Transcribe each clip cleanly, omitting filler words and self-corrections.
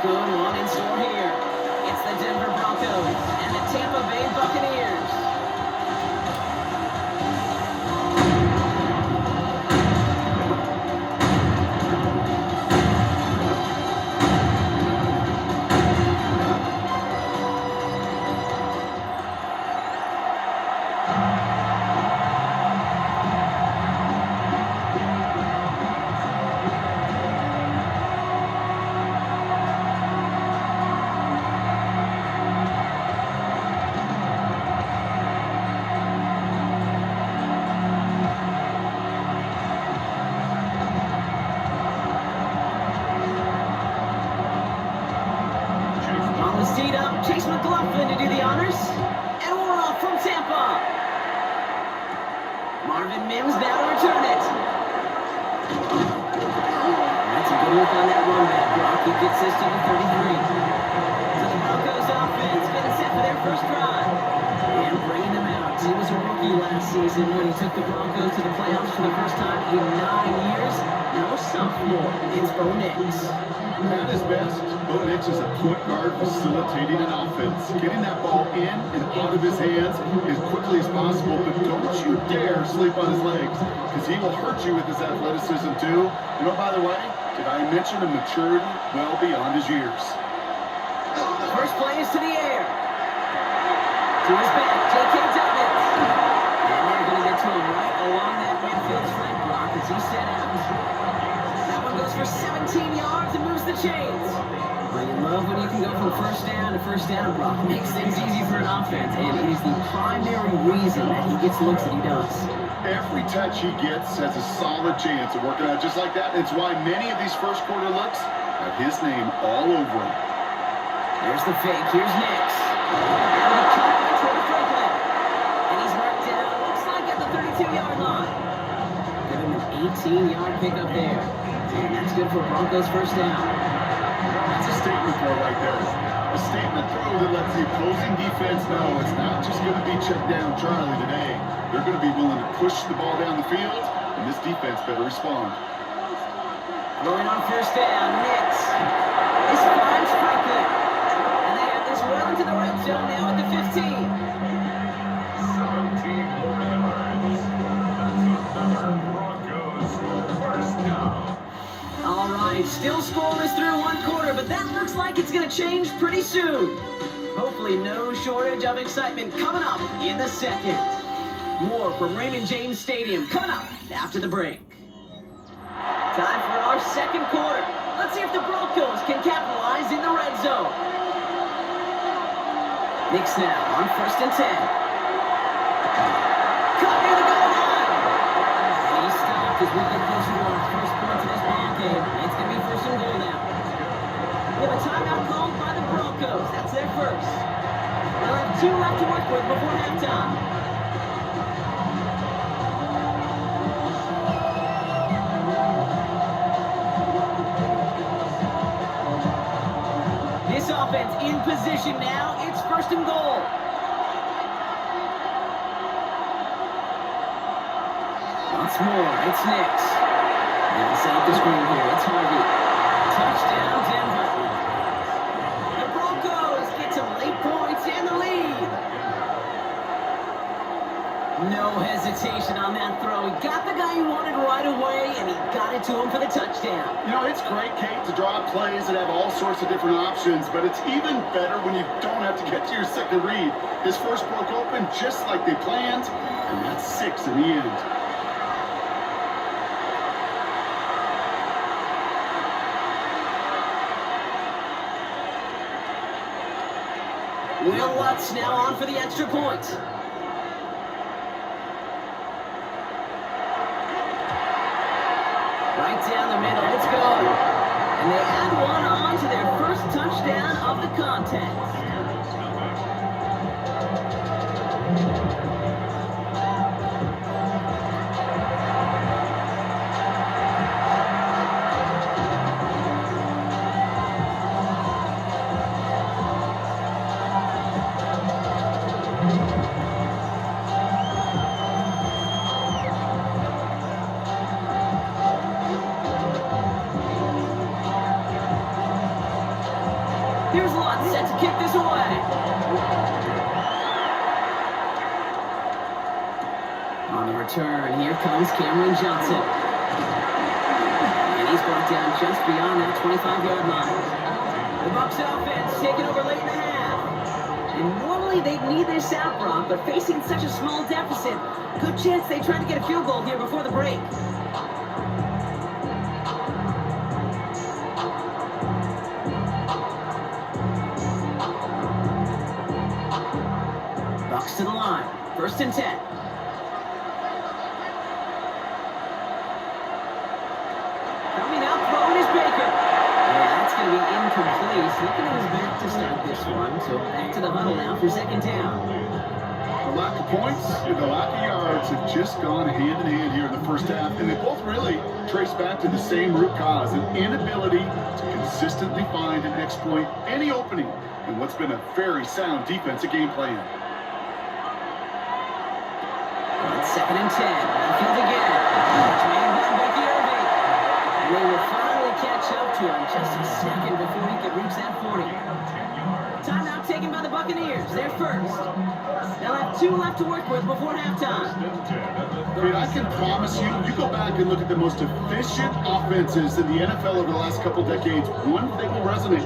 good one in store here. It's the Denver Broncos and the Tampa Bay Buccaneers. To do the honors, and we're off from Tampa. Marvin Mims now to return it. That's a good look on that run back block. He gets this to the 33. So the Broncos offense getting set for their first drive. And bringing them out. He was a rookie last season when he took the Broncos to the playoffs for the first time in 9 years. Now a sophomore. It's Bo Nix. At his best, Bo Nix is a point guard facilitating an offense, getting that ball in and out of his hands as quickly as possible, but don't you dare sleep on his legs, because he will hurt you with his athleticism too. You know, by the way, did I mention a maturity well beyond his years? First play is to the air. To his back, J.K. Dobbins. And they're going to get to him right along that midfield flank block as he set out. Goes for 17 yards and moves the chains. Well, you love when you can go from first down to first down block. Makes things easy for an offense, and it is the primary reason that he gets the looks that he does. Every touch he gets has a solid chance of working out just like that. It's why many of these first quarter looks have his name all over them. There's the fake. Here's Nix. And the cut by Troy Franklin. And he's marked down, looks like at the 32-yard line. Give him an 18-yard pickup there. And that's good for Broncos first down. That's a statement throw right there. A statement throw that lets the opposing defense know it's not just going to be check down Charlie today. They're going to be willing to push the ball down the field, and this defense better respond. Going on first down, Nix. This finds Franklin. And they have this well into the red zone now at the 15. 17 more yards. Broncos first down. All right, still scoreless through one quarter, but that looks like it's going to change pretty soon. Hopefully no shortage of excitement coming up in the second. More from Raymond James Stadium coming up after the break. Time for our second quarter. Let's see if the Broncos can capitalize in the red zone. Nix now on 1st and 10. Caught near the goal line. And he's stopped as we get closer to our first point of this ball game. It's going to be 1st and goal now. We have a timeout called by the Broncos. That's their first. They'll have 2 left to work with before halftime. This offense in position now. It's 1st and goal. Once more, it's Nix. And set up the screen here. It's Harvey. Touchdown, Denver. The Broncos get some late points and the lead. No hesitation on that throw. He got the guy he wanted right away, and he got it to him for the touchdown. You know, it's great, Kate, to draw up plays that have all sorts of different options, but it's even better when you don't have to get to your second read. His first broke open just like they planned, and that's 6 in the end. Will Lutz now on for the extra point. Right down the middle, let's go. And they add one on to their first touchdown of the contest. On the return, here comes Cameron Johnson. And he's brought down just beyond that 25-yard line. The Bucs offense taking over late in the half. And normally they'd need this out, Brock, but facing such a small deficit, good chance they try to get a field goal here before the break. Bucs to the line. 1st and 10. Coming out, throwing is Baker. Yeah, that's going to be incomplete. Looking at his back to start this one. So back to the huddle now for 2nd down. The lack of points and the lack of yards have just gone hand in hand here in the first half, and they both really trace back to the same root cause, an inability to consistently find and exploit any opening in what's been a very sound defensive game plan. On 2nd and 10, Mayfield again. Trained by Becky Irving. And they will finally catch up to him just a second before he could reach that 40. Timeout taken by the Buccaneers. They're first. They'll have 2 left to work with before halftime. I mean, I can promise you, you go back and look at the most efficient offenses in the NFL over the last couple decades, one thing will resonate.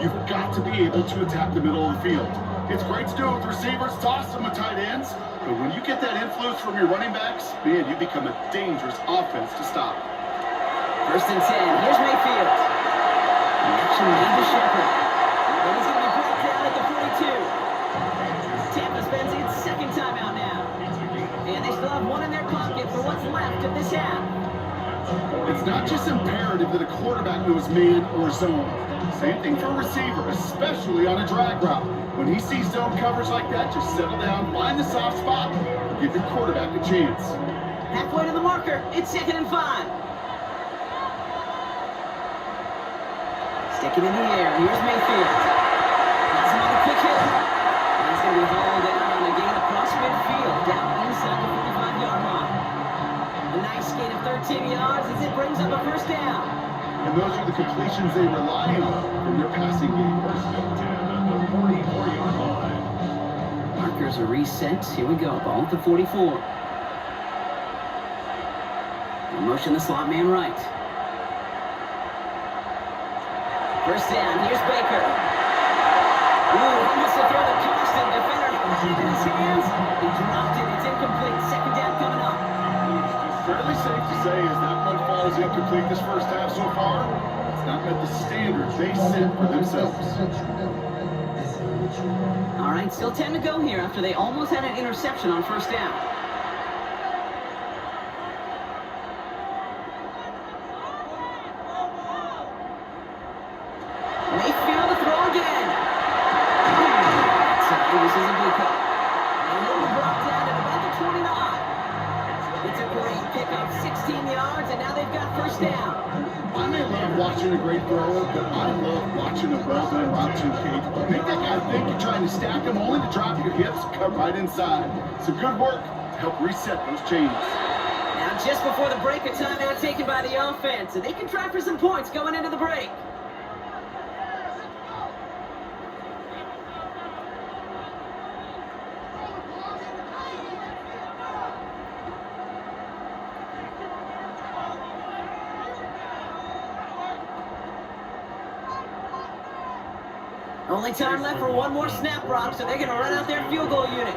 You've got to be able to attack the middle of the field. It's great to do it with receivers, toss them with tight ends, but when you get that influence from your running backs, man, you become a dangerous offense to stop. 1st and 10. Here's Mayfield. Action made to Shepard. And he's going to be brought down at the 42. Tampa spends its 2nd timeout now. And they still have 1 in their pocket for what's left of this half. It's not just imperative that a quarterback knows man or zone. Same thing for a receiver, especially on a drag route. When he sees zone coverage like that, just settle down, find the soft spot, and give your quarterback a chance. Halfway to the marker, it's 2nd and 5. Sticking in the air, here's Mayfield. That's him on the quick hit. And he's going to be hauled down on a gain across midfield, down inside the 45-yard line. A nice gain of 13 yards as it brings up a 1st down. And those are the completions they rely on from their passing game. Markers are reset. Here we go. Ball at the 44. In motion, the slot man right. 1st down. Here's Baker. Ooh, he must have thrown a constant defender. In his hands. He dropped it. It's incomplete. 2nd down coming up. Fairly safe to say as that one falls incomplete this first half so far, it's not met the standards they set for themselves. All right, still 10 to go here after they almost had an interception on 1st down. Mayfield to throw again. This is a blue cut. And he'll be brought down at about the 29. It's a great pickup, 16 yards, and now they've got 1st down. I may love watching a great thrower, but I love watching a well-done route to Kate. Make that guy think you're trying to stack him only to drop your hips, cut right inside. Some good work to help reset those chains. Now just before the break, a timeout taken by the offense, and they can try for some points going into the break. Only time left for one more snap, Brock, so they're going to run out their field goal unit.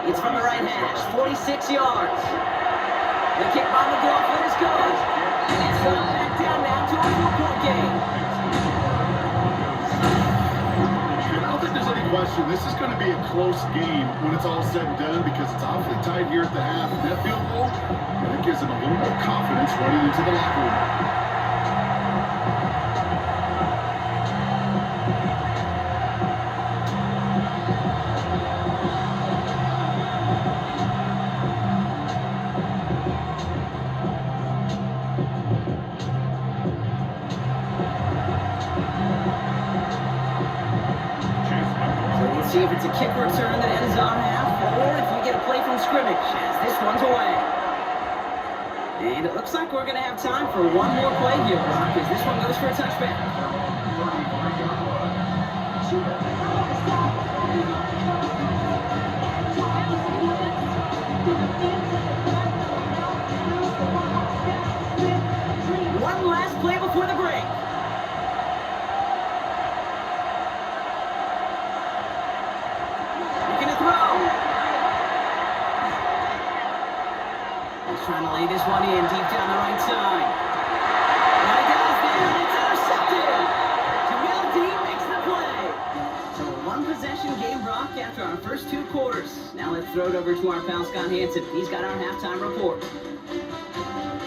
It's from the right hash, 46 yards. The kick by McLaughlin is good. And it's dropped back down now to a 4-point game. I don't think there's any question this is going to be a close game when it's all said and done because it's awfully tight here at the half. And that field goal, that gives them a little more confidence running into the locker room. See if it's a kick return that ends on half, or if we get a play from scrimmage, as this one's away. And it looks like we're going to have time for one more play here, Brock, as this one goes for a touchback. He's trying to lay this one in deep down the right side. Now he goes there, and it's intercepted. Jamil Dean makes the play. So a one-possession game, Brock, after our first 2 quarters. Now let's throw it over to our pal Scott Hansen. He's got our halftime report.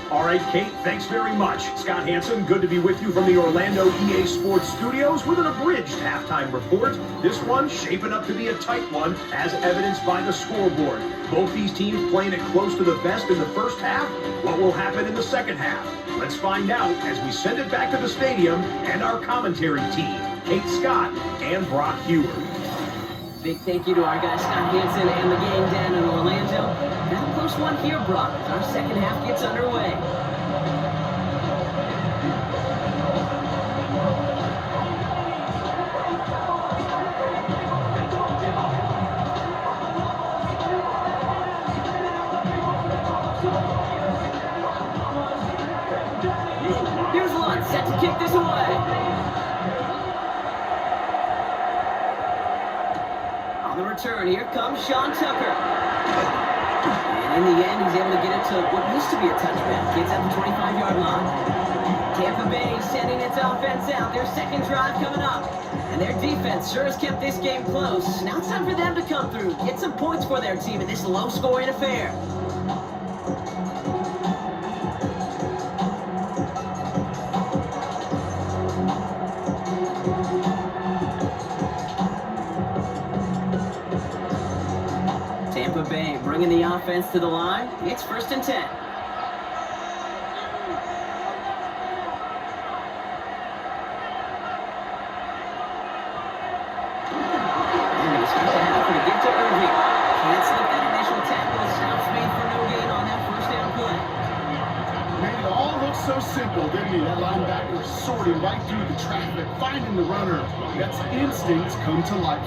All right, Kate, thanks very much. Scott Hansen, good to be with you from the Orlando EA Sports Studios with an abridged halftime report. This one shaping up to be a tight one, as evidenced by the scoreboard. Both these teams playing it close to the vest in the first half. What will happen in the second half? Let's find out as we send it back to the stadium and our commentary team, Kate Scott and Brock Hewer. Big thank you to our guy Scott Hansen and the gang down in Orlando. Got a close one here, Brock, as our second half gets underway. Here's Lund, set to kick this away. On the return, here comes Sean Tucker. And in the end, he's able to get it to what used to be a touchback. Gets at the 25-yard line. Tampa Bay sending its offense out. Their second drive coming up. And their defense sure has kept this game close. Now it's time for them to come through. Get some points for their team in this low-scoring affair. Tampa Bay bringing the offense to the line. It's 1st and 10. Can't slip that initial tackle. Stops made for no gain on that first down play. Made it all look so simple, didn't he? That linebacker sorting right through the traffic, finding the runner. That's instincts come to life.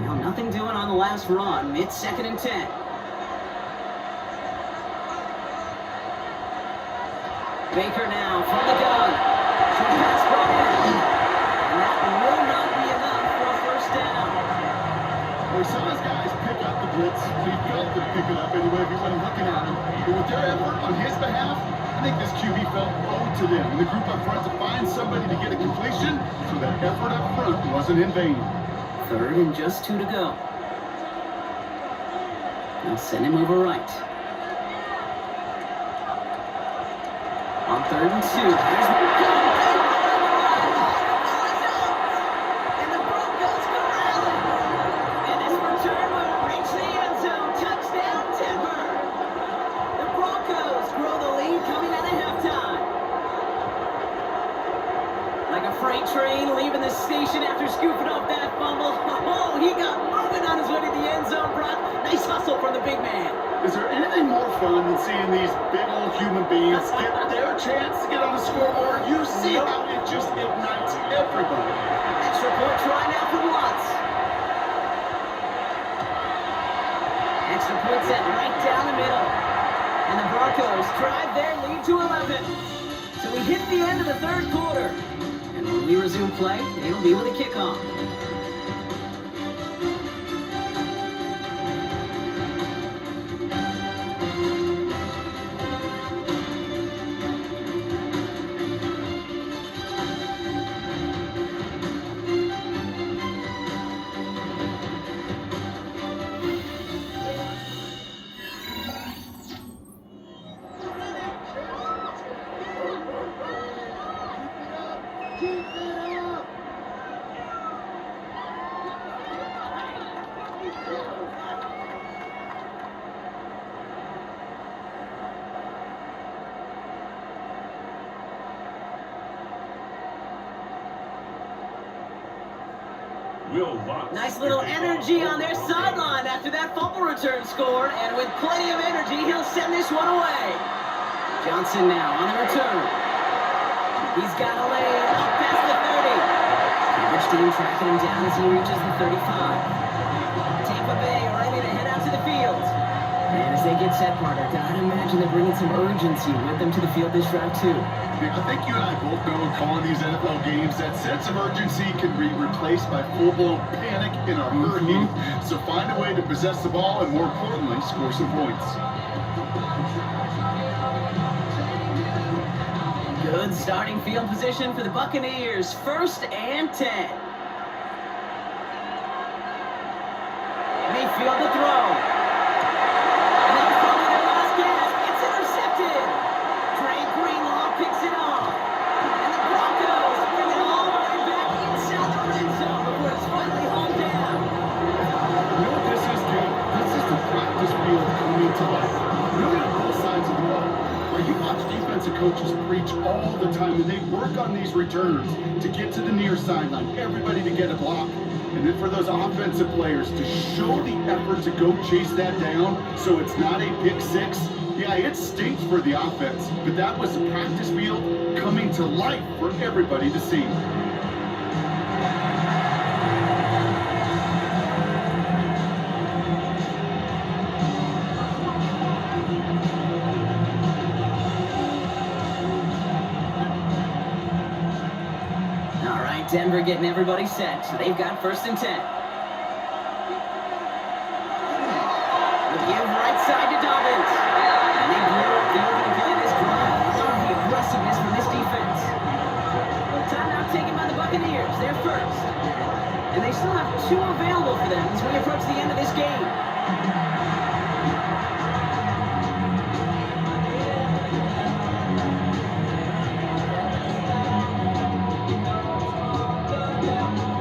Now nothing doing on the last run. It's 2nd and 10. Baker now from the gun. Short pass brought in. And that will not be enough for a first down. We saw his guys pick up the blitz. He felt them pick it up anyway if he wasn't looking at him. But with their effort on his behalf, I think this QB felt owed to them. And the group up front to find somebody to get a completion, so that effort up front wasn't in vain. 3rd and just 2 to go. Now send him over right. On 3rd and 2. Here's one. And the Broncos go rally. And this return will reach the end zone. Touchdown, Denver. The Broncos grow the lead coming out of halftime. Like a freight train leaving the station after scooping up that fumble. Oh, he got moving on his way to the end zone, Brock. Nice hustle from the big man. Is there anything more fun than seeing these big old human beings get their chance to get on the scoreboard? You see how it just ignites everybody. Extra point try now for Lutz. Extra point set right down the middle. And the Broncos drive their lead to 11. So we hit the end of the 3rd quarter. And when we resume play, it'll be with a kickoff. Nice little energy on their sideline after that fumble return scored, and with plenty of energy, he'll send this one away. Johnson now on the return. He's got a lane up past the 30. Coverage team tracking him down as he reaches the 35. Tampa Bay ready to head out to the field. And as they get great set, partner. Gotta imagine they're bringing some urgency with them to the field this drive, too. Yeah, I think you and I both know in calling these NFL games that sense of urgency can be replaced by full-blown panic in a hurry. So find a way to possess the ball and, more importantly, score some points. Good starting field position for the Buccaneers. 1st and 10. Mayfield to throw. And that's probably their last gasp. It's intercepted. Trey Greenlaw picks it off. And the Broncos bring it all the way back inside the red zone before it's finally hauled down. You know what this is, Kate? This is the practice field coming to life. Really on both sides of the ball. Where you watch defensive coaches preach all the time, and they work on these returns to get to the near sideline, everybody to get a block. And then for those offensive players to show the effort to go chase that down so it's not a pick six. Yeah, it stinks for the offense, but that was the practice field coming to life for everybody to see. Denver getting everybody set, so they've got 1st and 10. The give right side to Dobbins. And they blew up the opening play of this drive. Love the aggressiveness from this defense. Timeout taken by the Buccaneers. They're first. And they still have 2 available for them as we approach the end of this game.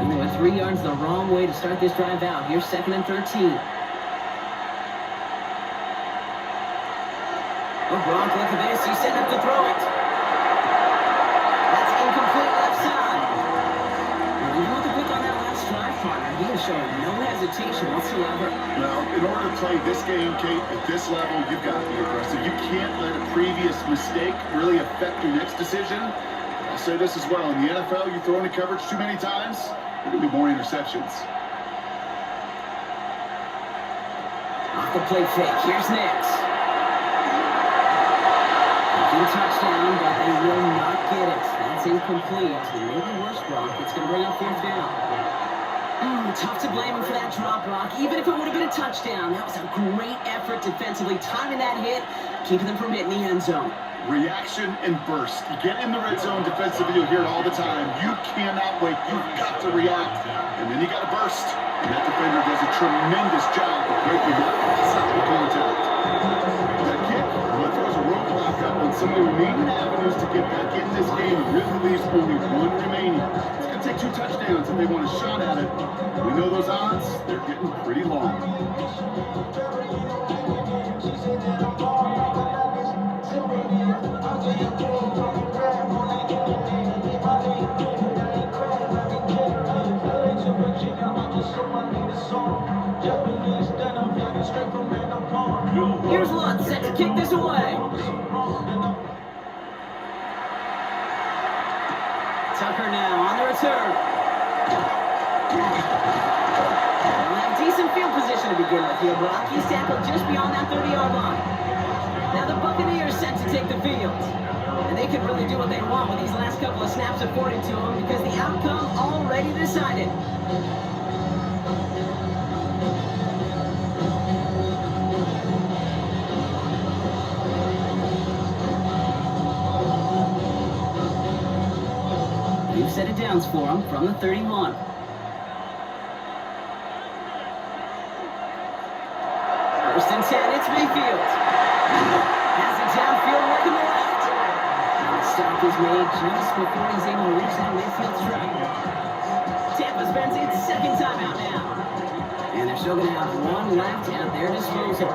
And they went 3 yards the wrong way to start this drive out. Here's 2nd and 13. Oh, Gronk, look at this. He's setting up to throw it. That's incomplete left side. And you want to pick on that last drive, partner. He is showing no hesitation whatsoever. Well, in order to play this game, Kate, at this level, you've got to be aggressive. You can't let a previous mistake really affect your next decision. I'll say this as well. In the NFL, you throw into coverage too many times, there are going to be more interceptions. Off the play fake. Here's Nix. Touchdown, but they will not get it. That's incomplete. Maybe worse, Brock. It's going to bring up 4th down. Tough to blame him for that drop, Brock. Even if it would have been a touchdown, that was a great effort defensively, timing that hit, keeping them from hitting the end zone. Reaction and burst. You get in the red zone defensively, you'll hear it all the time. You cannot wait. You've got to react. And then you got to burst. And that defender does a tremendous job of breaking up inside the contact. That kick, well, it throws a roadblock up on some of the remaining avenues to get back in this game. It really leaves only 1 remaining. It's going to take 2 touchdowns if they want a shot at it. We know those odds, they're getting pretty long. Here's Lutz set to kick this away. Tucker now on the return. They'll have decent field position to begin with here, Brock. He's tackled just beyond that 30-yard line. Now the Buccaneers set to take the field. And they can really do what they want with these last couple of snaps afforded to them because the outcome already decided. We've set it downs for him from the 31. First and 10, it's Mayfield. Has it downfield, working the left. And the stop is made just before he's able to reach that Mayfield strike. Tampa spends its 2nd timeout now. And they're still going to have 1 left at their disposal.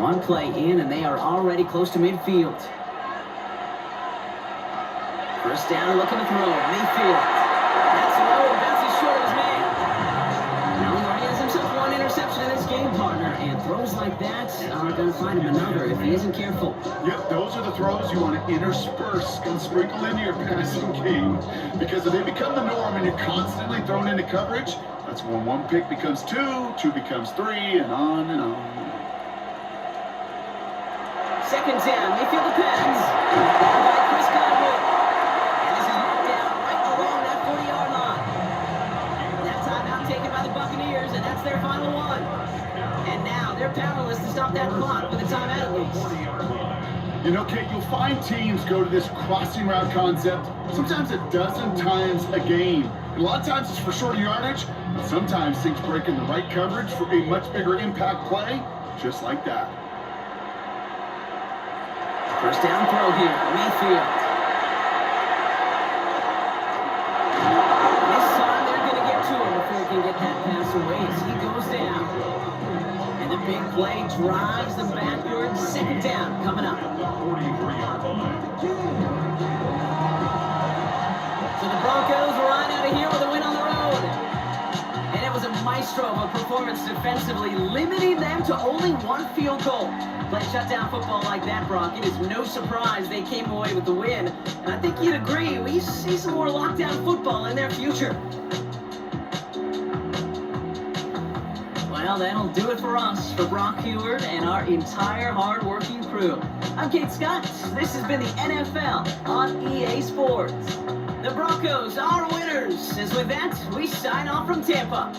One play in, and they are already close to midfield. First down, looking to throw. Mayfield. That's low, bounces short of his man. Now he already has himself 1 interception into this game, partner, and throws like that are going to find him another if he isn't careful. Yep, those are the throws you want to intersperse and sprinkle into your passing game. Because if they become the norm and you're constantly thrown into coverage, that's when one pick becomes two, two becomes three, and on and on. Second down, Mayfield the pass. Ball by Chris Godwin. And this is knocked down right along that 40-yard line. That timeout taken by the Buccaneers, and that's their final one. And now they're powerless to stop that clock with a timeout at least. You know, Kate, you'll find teams go to this crossing route concept sometimes a dozen times a game. And a lot of times it's for shorter yardage, but sometimes things break in the right coverage for a much bigger impact play, just like that. First down throw here, Mayfield. This time they're going to get to him before he can get that pass away as he goes down. And the big play drives them backwards. Second down coming up. So the Broncos ride out of here with a win on the road. And it was a maestro of a performance defensively, limiting them to only one field goal. Play shutdown football like that, Brock, it is no surprise they came away with the win. And I think you'd agree, we see some more lockdown football in their future. Well, that'll do it for us, for Brock Heward and our entire hard-working crew. I'm Kate Scott. This has been the NFL on EA Sports. The Broncos are winners. As with that, we sign off from Tampa.